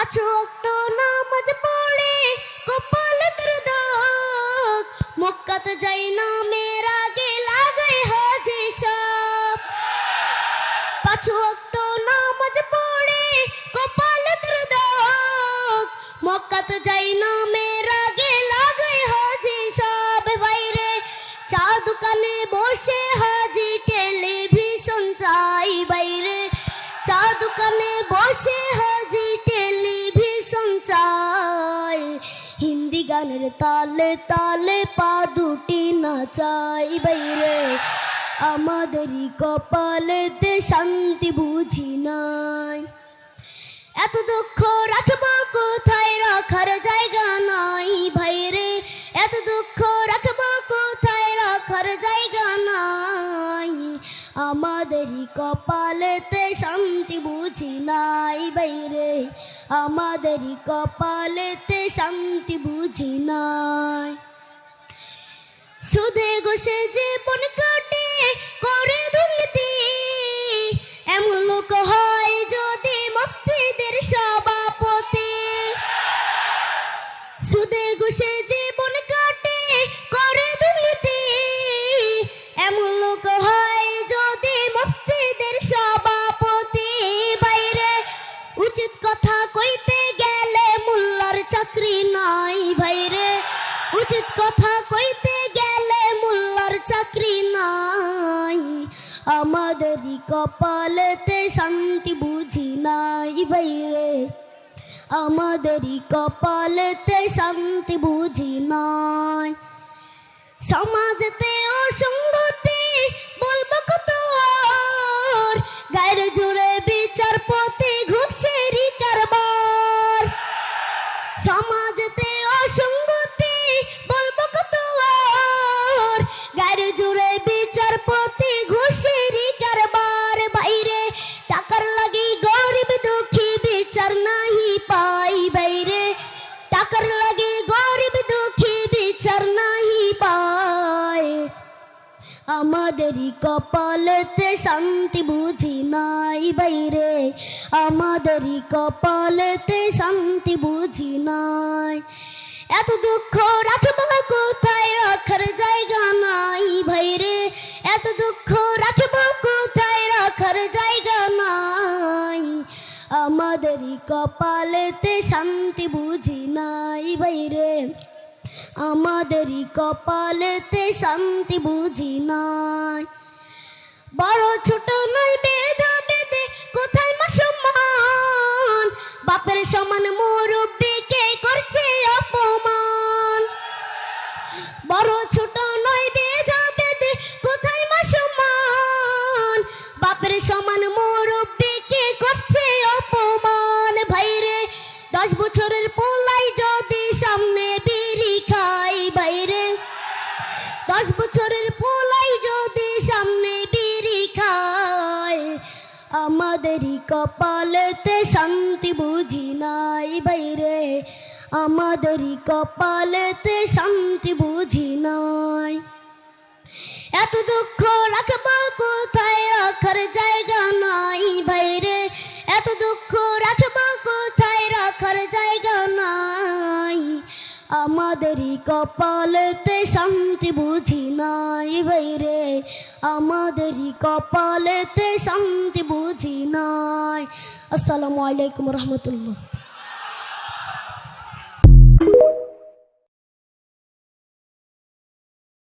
পাঁচ ওয়াক্ত নামাজ পড়ে কপালে তোর দাগ, মক্কাতে যাই না মেয়ের আগে লাগাই হাজি সাহেব। পাঁচ ওয়াক্ত নামাজ পড়ে কপালে তোর দাগ, মক্কাতে যাই না মেয়ের আগে লাগাই হাজি সাহেব। বাইরে চা দোকানে বসে হাজি টেলিভিশন চাই, বাইরে চা দোকানে বসে হাজি টেলিভিশন চাই। হিন্দি গানের তালে তালে পা দুটি নাচাই, বাইরে আমাদেরই কপালেতে শান্তি বুঝি নাই। এত দুঃখ রাখবো কোথায়, রাখার জায়গা নাই ভাইরে, এত দুঃখ রাখবো কোথায়, রাখার জায়গা নাই। আমাদেরই কপালেতে শান্তি বুঝি নাই বাইরে, আমাদেরই কপালেতে শান্তি বুঝি নাই। সুদে ঘুষে জীবন কাটে করে দুর্নীতি, এমন লোক হয় যদি মসজিদের সভাপতি। সুদে ঘুষে জীবন কাটে করে দুর্নীতি, এমন লোক হয় যদি মসজিদের সভাপতি। বাইরে উচিত কথা কইতে গেলে মোল্লার চাকরি নাই, বাইরে উচিত কথা কইতে গেলে মোল্লার চাকরি নাই। আমাদেরই কপালেতে শান্তি বুঝি নাই বাইরে, আমাদেরই কপালেতে শান্তি বুঝি নাই। সমাজেতে অসঙ্গতি বলবো কত আর, গায়ের জোরে বিচারপতি ঘুষেরই কারবার। সমাজেতে অসঙ্গতি বলবো কত আর, গায়ের জোরে বিচারপতি ঘুষেরই কারবার। বাইরে টাকার লাগি গরিব দুঃখী বিচার নাহি পাই, বাইরে টাকার লাগি গরিব দুঃখী বিচার নাহি পাই। আমাদেরই কপালেতে শান্তি বুঝি নাই বাইরে, আমাদেরই কপালেতে শান্তি বুঝি নাই। এত দুঃখ রাখবো কোথায়, রাখার জায়গা নাই ভাইরে, এত দুঃখ রাখবো কোথায়, রাখার জায়গা নাই। আমাদেরই কপালেতে শান্তি বুঝি নাই বাইরে, আমাদেরই কপালেতে শান্তি বুঝি নাই। বড় ছোট নয় বেধা বেদে কোথায় মা সম্মান, বাপের সমান মুরব্বিকে করছে অপমান। বড় ছোট নয় বেধা বেদে কোথায় মা সম্মান, বাপের সমান মুরব্বিকে করছে অপমান। ভাইরে 10 বছরের পোলাই যদি সামনে বিড়ি খাই, বাইরে 10 বছরের পোলাই যদি সামনে বিড়ি খায়। আমাদেরই কপালেতে শান্তি বুঝি নাই বাইরে, আমাদেরই কপালেতে শান্তি বুঝি নাই। এত দুঃখ রাখবো কোথায়, রাখার জায়গা নাই বাইরে, এত দুঃখ রাখবো কোথায়, রাখার জায়গা নাই। আমাদেরই কপালেতে শান্তি বুঝি নাই বাইরে, আমাদেরই কপালেতে শান্তি বুঝি নাই। আসসালামু আলাইকুম রহমতুল্লাহ।